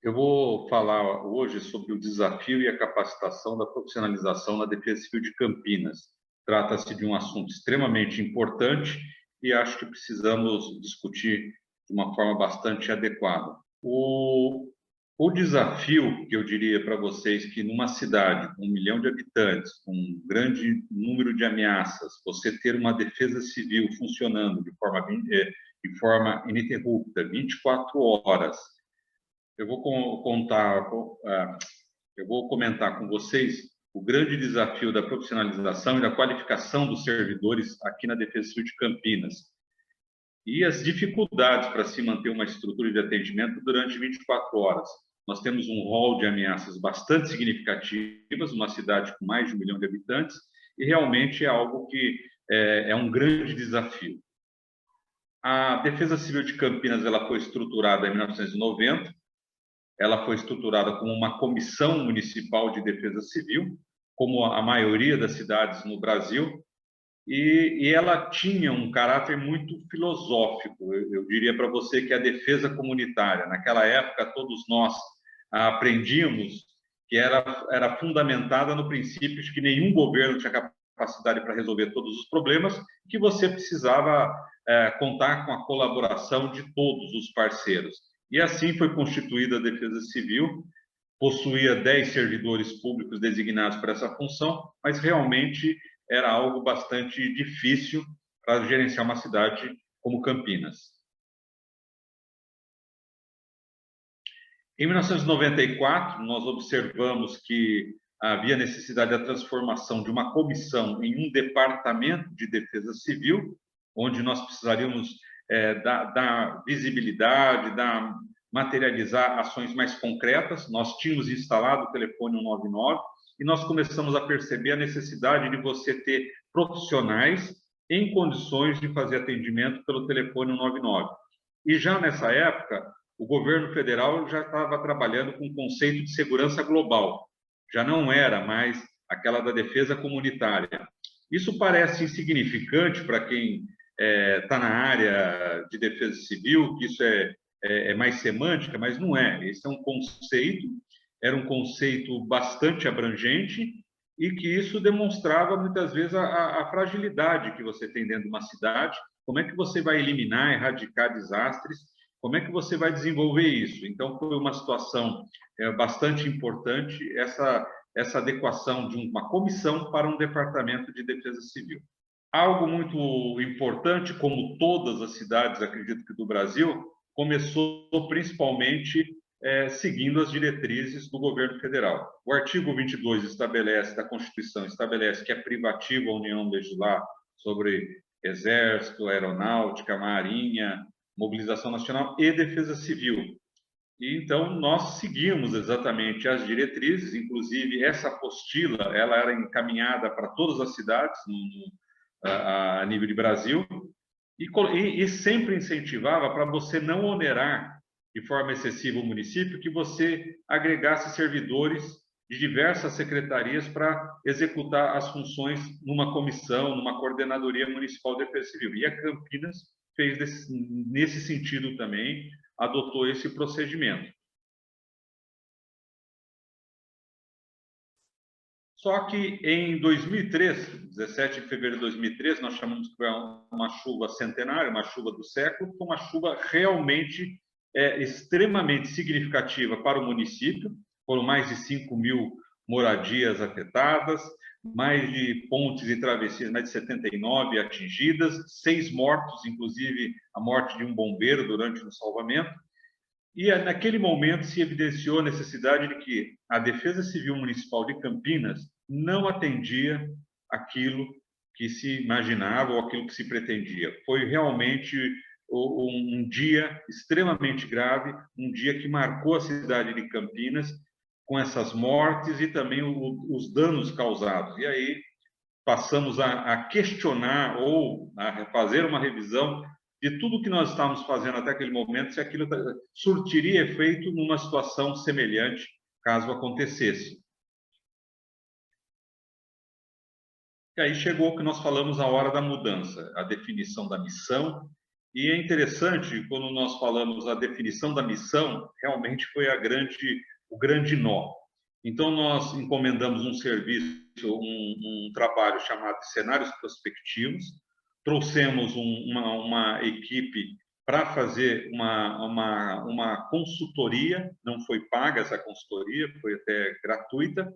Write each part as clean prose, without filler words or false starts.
Eu vou falar hoje sobre o desafio e a capacitação da profissionalização na Defesa Civil de Campinas. Trata-se de um assunto extremamente importante e acho que precisamos discutir de uma forma bastante adequada. O desafio que eu diria para vocês que numa cidade com 1 milhão de habitantes, com um grande número de ameaças, você ter uma defesa civil funcionando de forma ininterrupta, 24 horas. Eu vou eu vou comentar com vocês o grande desafio da profissionalização e da qualificação dos servidores aqui na Defesa Civil de Campinas e as dificuldades para se manter uma estrutura de atendimento durante 24 horas. Nós temos um rol de ameaças bastante significativas, uma cidade com mais de 1 milhão de habitantes, e realmente é algo que é um grande desafio. A Defesa Civil de Campinas ela foi estruturada em 1990. Ela foi estruturada como uma comissão municipal de defesa civil, como a maioria das cidades no Brasil, e ela tinha um caráter muito filosófico. Eu diria para você que a defesa comunitária, naquela época, todos nós aprendíamos que era fundamentada no princípio de que nenhum governo tinha capacidade para resolver todos os problemas, que você precisava contar com a colaboração de todos os parceiros. E assim foi constituída a Defesa Civil, possuía 10 servidores públicos designados para essa função, mas realmente era algo bastante difícil para gerenciar uma cidade como Campinas. Em 1994, nós observamos que havia necessidade da transformação de uma comissão em um departamento de defesa civil, onde nós precisaríamos dar visibilidade, materializar ações mais concretas. Nós tínhamos instalado o telefone 199 e nós começamos a perceber a necessidade de você ter profissionais em condições de fazer atendimento pelo telefone 199. E já nessa época, o governo federal já estava trabalhando com o conceito de segurança global. Já não era mais aquela da defesa comunitária. Isso parece insignificante para quem está na área de defesa civil, que isso é mais semântica, mas não é. Esse é um conceito, era um conceito bastante abrangente e que isso demonstrava muitas vezes a fragilidade que você tem dentro de uma cidade, como é que você vai eliminar, erradicar desastres, como é que você vai desenvolver isso. Então, foi uma situação bastante importante essa adequação de uma comissão para um departamento de defesa civil. Algo muito importante, como todas as cidades, acredito que do Brasil, começou principalmente seguindo as diretrizes do governo federal. O artigo 22 da Constituição estabelece que é privativa a União legislar sobre Exército, Aeronáutica, Marinha, Mobilização Nacional e Defesa Civil. E então nós seguimos exatamente as diretrizes, inclusive essa apostila ela era encaminhada para todas as cidades a nível de Brasil e sempre incentivava para você não onerar de forma excessiva o município, que você agregasse servidores de diversas secretarias para executar as funções numa comissão, numa coordenadoria municipal de defesa civil. E a Campinas fez nesse sentido também, adotou esse procedimento. Só que em 2003, 17 de fevereiro de 2003, nós chamamos que foi uma chuva centenária, uma chuva do século, foi uma chuva realmente extremamente significativa para o município. Foram mais de 5.000 moradias afetadas, mais de pontes e travessias, mais de 79 atingidas, 6 mortos, inclusive a morte de um bombeiro durante o salvamento. E naquele momento se evidenciou a necessidade de que a Defesa Civil Municipal de Campinas não atendia aquilo que se imaginava ou aquilo que se pretendia. Foi realmente um dia extremamente grave, um dia que marcou a cidade de Campinas com essas mortes e também os danos causados. E aí passamos a questionar ou a fazer uma revisão de tudo que nós estávamos fazendo até aquele momento, se aquilo surtiria efeito numa situação semelhante, caso acontecesse. E aí chegou o que nós falamos a hora da mudança, a definição da missão E é interessante, quando nós falamos a definição da missão, realmente foi o grande nó. Então, nós encomendamos um serviço, um trabalho chamado Cenários Prospectivos, trouxemos uma equipe para fazer uma consultoria, não foi paga essa consultoria, foi até gratuita,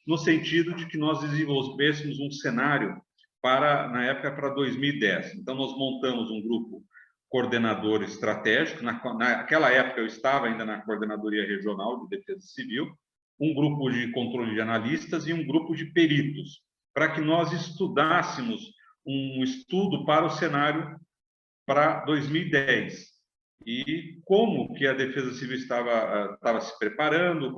no sentido de que nós desenvolvêssemos um cenário na época, para 2010. Então, nós montamos um grupo coordenador estratégico. Naquela época, eu estava ainda na Coordenadoria Regional de Defesa Civil, um grupo de controle de analistas e um grupo de peritos, para que nós estudássemos um estudo para o cenário para 2010 e como que a Defesa Civil estava se preparando,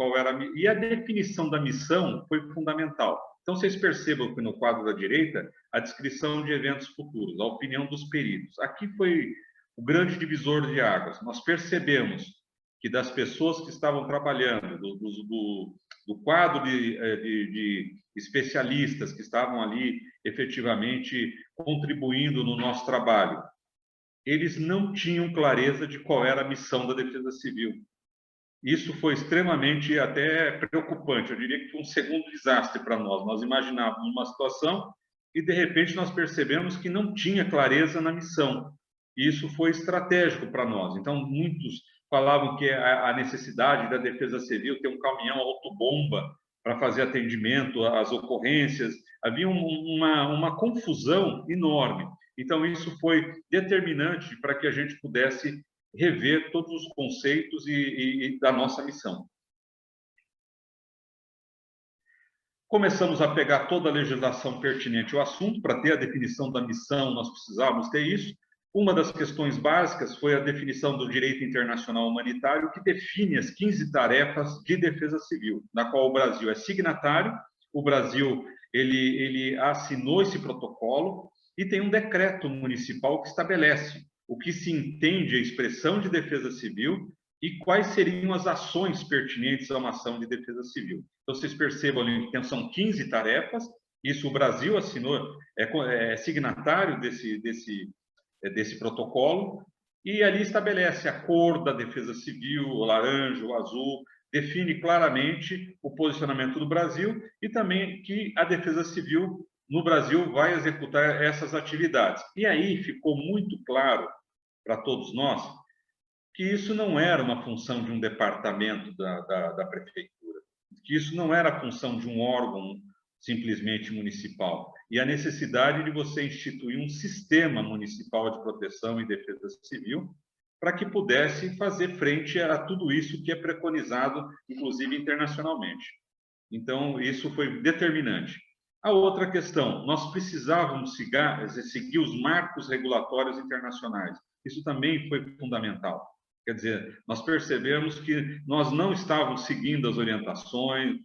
e a definição da missão foi fundamental. Então, vocês percebam que no quadro da direita, a descrição de eventos futuros, a opinião dos peritos. Aqui foi o grande divisor de águas. Nós percebemos que das pessoas que estavam trabalhando, do quadro de especialistas que estavam ali efetivamente contribuindo no nosso trabalho, eles não tinham clareza de qual era a missão da Defesa Civil. Isso foi extremamente até preocupante. Eu diria que foi um segundo desastre para nós. Nós imaginávamos uma situação e, de repente, nós percebemos que não tinha clareza na missão. Isso foi estratégico para nós. Então, muitos falavam que a necessidade da Defesa Civil ter um caminhão autobomba para fazer atendimento às ocorrências. Havia uma confusão enorme. Então, isso foi determinante para que a gente pudesse rever todos os conceitos e da nossa missão. Começamos a pegar toda a legislação pertinente ao assunto. Para ter a definição da missão, nós precisávamos ter isso. Uma das questões básicas foi a definição do direito internacional humanitário, que define as 15 tarefas de defesa civil, da qual o Brasil é signatário. O Brasil ele assinou esse protocolo e tem um decreto municipal que estabelece o que se entende a expressão de defesa civil e quais seriam as ações pertinentes a uma ação de defesa civil. Então, vocês percebam ali que são 15 tarefas, isso o Brasil assinou, é signatário desse protocolo, e ali estabelece a cor da defesa civil, o laranja, o azul, define claramente o posicionamento do Brasil e também que a defesa civil no Brasil vai executar essas atividades. E aí ficou muito claro para todos nós que isso não era uma função de um departamento da prefeitura, que isso não era a função de um órgão simplesmente municipal, e a necessidade de você instituir um sistema municipal de proteção e defesa civil para que pudesse fazer frente a tudo isso que é preconizado, inclusive internacionalmente. Então, isso foi determinante. A outra questão, nós precisávamos seguir os marcos regulatórios internacionais. Isso também foi fundamental. Quer dizer, nós percebemos que nós não estávamos seguindo as orientações,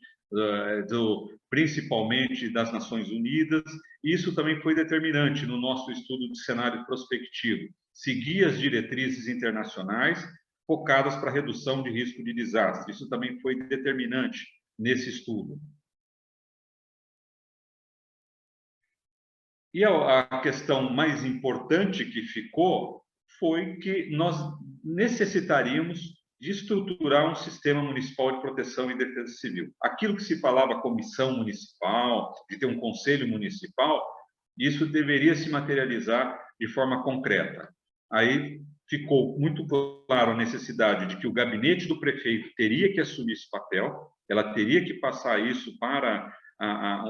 principalmente das Nações Unidas, e isso também foi determinante no nosso estudo de cenário prospectivo. Seguir as diretrizes internacionais focadas para a redução de risco de desastre. Isso também foi determinante nesse estudo. E a questão mais importante que ficou foi que nós necessitaríamos de estruturar um sistema municipal de proteção e defesa civil. Aquilo que se falava comissão municipal, de ter um conselho municipal, isso deveria se materializar de forma concreta. Aí ficou muito claro a necessidade de que o gabinete do prefeito teria que assumir esse papel, ela teria que passar isso para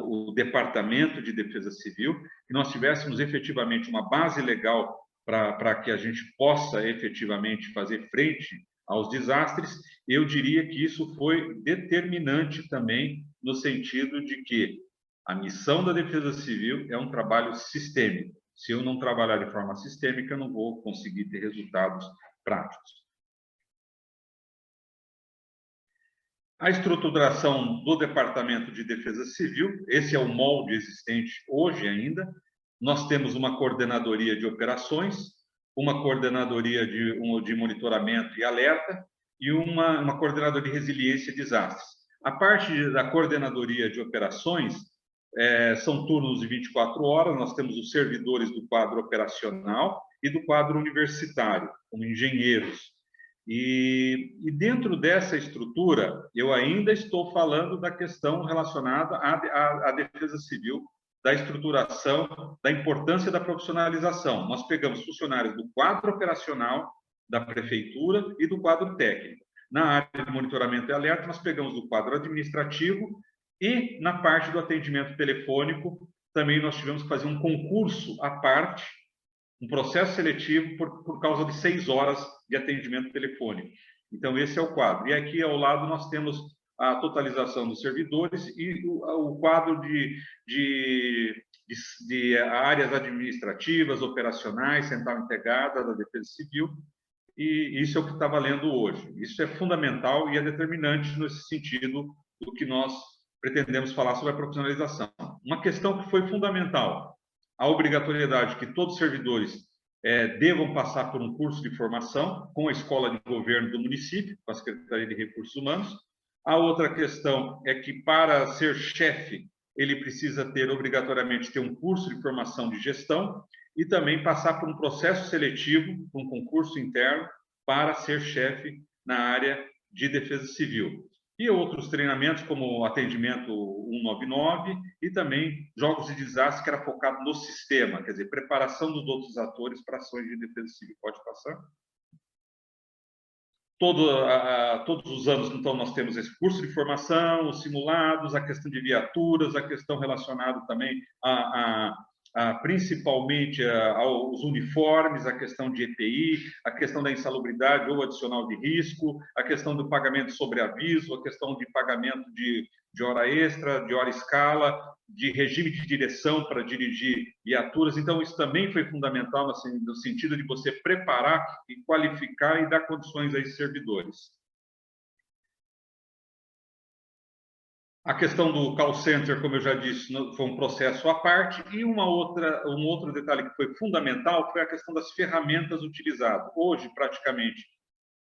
o Departamento de Defesa Civil, que nós tivéssemos efetivamente uma base legal para que a gente possa efetivamente fazer frente aos desastres. Eu diria que isso foi determinante também no sentido de que a missão da Defesa Civil é um trabalho sistêmico. Se eu não trabalhar de forma sistêmica, eu não vou conseguir ter resultados práticos. A estruturação do Departamento de Defesa Civil, esse é o molde existente hoje ainda. Nós temos uma coordenadoria de operações, uma coordenadoria de monitoramento e alerta e uma coordenadoria de resiliência e desastres. A parte da coordenadoria de operações são turnos de 24 horas, nós temos os servidores do quadro operacional e do quadro universitário, como engenheiros. E dentro dessa estrutura, eu ainda estou falando da questão relacionada à defesa civil, da estruturação, da importância da profissionalização. Nós pegamos funcionários do quadro operacional da prefeitura e do quadro técnico. Na área de monitoramento e alerta, nós pegamos do quadro administrativo e na parte do atendimento telefônico, também nós tivemos que fazer um concurso à parte, um processo seletivo por causa de 6 horas de atendimento telefônico. Então, esse é o quadro. E aqui ao lado nós temos a totalização dos servidores e o quadro de áreas administrativas, operacionais, central integrada da Defesa Civil, e isso é o que está valendo hoje. Isso é fundamental e é determinante nesse sentido do que nós pretendemos falar sobre a profissionalização. Uma questão que foi fundamental, a obrigatoriedade que todos os servidores devam passar por um curso de formação com a Escola de Governo do município, com a Secretaria de Recursos Humanos. A outra questão é que, para ser chefe, ele precisa ter, obrigatoriamente, ter um curso de formação de gestão e também passar por um processo seletivo, um concurso interno, para ser chefe na área de defesa civil. E outros treinamentos, como atendimento 199 e também jogos de desastre, que era focado no sistema, quer dizer, preparação dos outros atores para ações de defesa civil. Pode passar? Todos os anos, então, nós temos esse curso de formação, os simulados, a questão de viaturas, a questão relacionada também principalmente aos uniformes, a questão de EPI, a questão da insalubridade ou adicional de risco, a questão do pagamento sobre aviso, a questão de pagamento de hora extra, de hora escala, de regime de direção para dirigir viaturas. Então, isso também foi fundamental no sentido de você preparar e qualificar e dar condições a esses servidores. A questão do call center, como eu já disse, foi um processo à parte. E um outro detalhe que foi fundamental foi a questão das ferramentas utilizadas. Hoje, praticamente,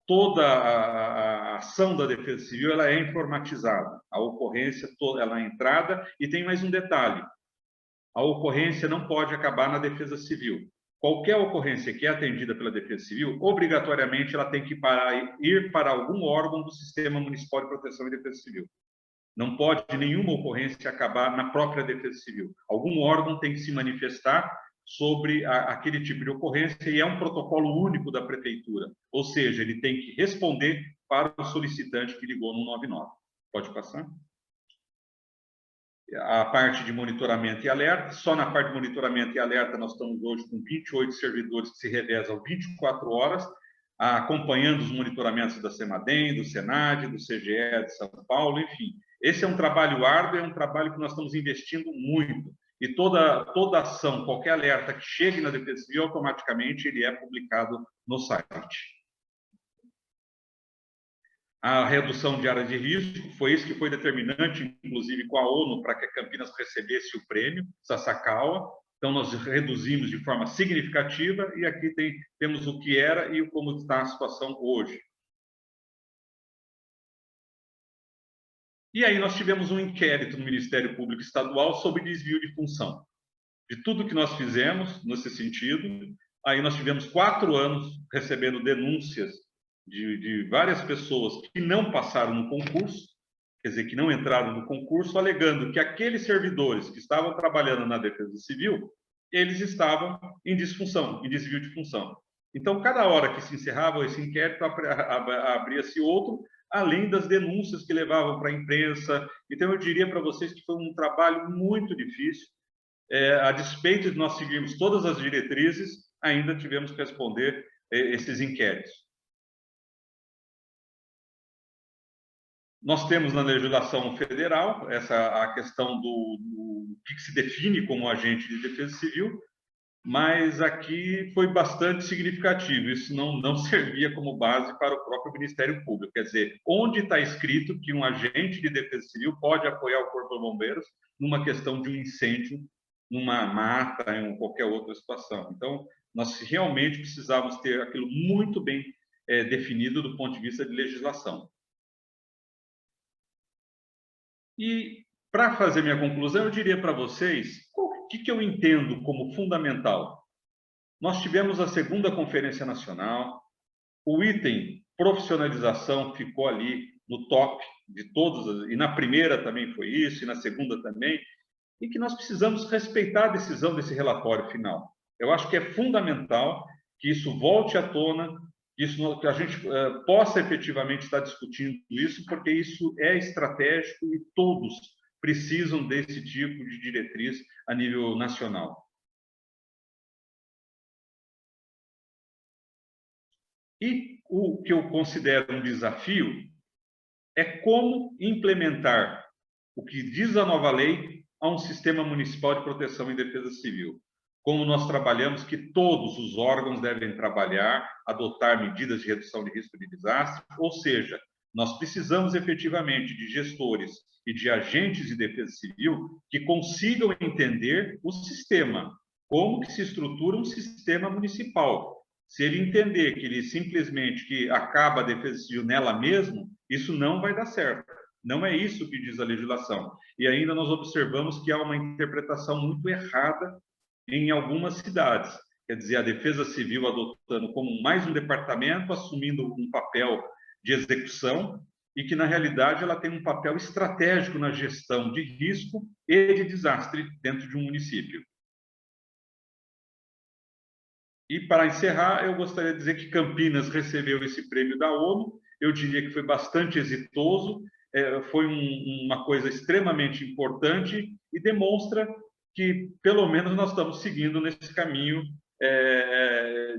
toda a ação da Defesa Civil ela é informatizada. A ocorrência, ela é entrada. E tem mais um detalhe. A ocorrência não pode acabar na Defesa Civil. Qualquer ocorrência que é atendida pela Defesa Civil, obrigatoriamente, ela tem que ir para algum órgão do Sistema Municipal de Proteção e Defesa Civil. Não pode nenhuma ocorrência acabar na própria Defesa Civil. Algum órgão tem que se manifestar sobre aquele tipo de ocorrência e é um protocolo único da Prefeitura. Ou seja, ele tem que responder para o solicitante que ligou no 99. Pode passar? A parte de monitoramento e alerta. Só na parte de monitoramento e alerta nós estamos hoje com 28 servidores que se revezam 24 horas, acompanhando os monitoramentos da CEMADEM, do SENAD, do CGE de São Paulo, enfim. Esse é um trabalho árduo, é um trabalho que nós estamos investindo muito. E toda ação, qualquer alerta que chegue na Defesa Civil, automaticamente ele é publicado no site. A redução de áreas de risco, foi isso que foi determinante, inclusive com a ONU, para que a Campinas recebesse o prêmio Sasakawa. Então, nós reduzimos de forma significativa e aqui temos o que era e como está a situação hoje. E aí nós tivemos um inquérito no Ministério Público Estadual sobre desvio de função. De tudo que nós fizemos nesse sentido, aí nós tivemos 4 anos recebendo denúncias de várias pessoas que não passaram no concurso, quer dizer, que não entraram no concurso, alegando que aqueles servidores que estavam trabalhando na Defesa Civil, eles estavam em disfunção, em desvio de função. Então, cada hora que se encerrava esse inquérito, abria-se outro, além das denúncias que levavam para a imprensa. Então, eu diria para vocês que foi um trabalho muito difícil. A despeito de nós seguirmos todas as diretrizes, ainda tivemos que responder esses inquéritos. Nós temos na legislação federal a questão do que se define como agente de defesa civil, mas aqui foi bastante significativo. Isso não servia como base para o próprio Ministério Público. Quer dizer, onde está escrito que um agente de defesa civil pode apoiar o Corpo de Bombeiros numa questão de um incêndio, numa mata, em qualquer outra situação. Então, nós realmente precisávamos ter aquilo muito bem definido do ponto de vista de legislação. E, para fazer minha conclusão, eu diria para vocês o que eu entendo como fundamental. Nós tivemos a segunda Conferência Nacional, o item profissionalização ficou ali no top de todas, e na primeira também foi isso, e na segunda também, e que nós precisamos respeitar a decisão desse relatório final. Eu acho que é fundamental que isso volte à tona, que a gente possa efetivamente estar discutindo isso, porque isso é estratégico e todos precisam desse tipo de diretriz a nível nacional. E o que eu considero um desafio é como implementar o que diz a nova lei a um sistema municipal de proteção e defesa civil. Como nós trabalhamos que todos os órgãos devem trabalhar, adotar medidas de redução de risco de desastre, ou seja, nós precisamos efetivamente de gestores e de agentes de defesa civil que consigam entender o sistema, como que se estrutura um sistema municipal. Se ele entender que ele simplesmente que acaba a defesa civil nela mesmo, isso não vai dar certo. Não é isso que diz a legislação. E ainda nós observamos que há uma interpretação muito errada em algumas cidades. Quer dizer, a Defesa Civil adotando como mais um departamento, assumindo um papel de execução, e que, na realidade, ela tem um papel estratégico na gestão de risco e de desastre dentro de um município. E, para encerrar, eu gostaria de dizer que Campinas recebeu esse prêmio da ONU. Eu diria que foi bastante exitoso, foi uma coisa extremamente importante e demonstra que, pelo menos, nós estamos seguindo nesse caminho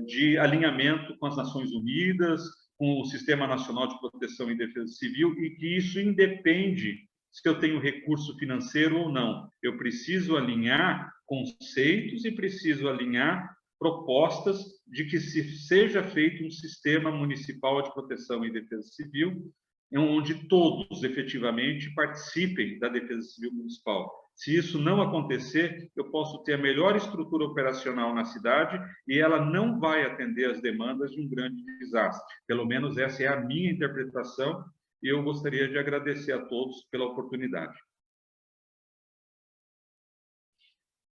de alinhamento com as Nações Unidas, com o Sistema Nacional de Proteção e Defesa Civil, e que isso independe se eu tenho recurso financeiro ou não. Eu preciso alinhar conceitos e preciso alinhar propostas de que seja feito um sistema municipal de proteção e defesa civil, onde todos efetivamente participem da defesa civil municipal. Se isso não acontecer, eu posso ter a melhor estrutura operacional na cidade e ela não vai atender às demandas de um grande desastre. Pelo menos essa é a minha interpretação e eu gostaria de agradecer a todos pela oportunidade.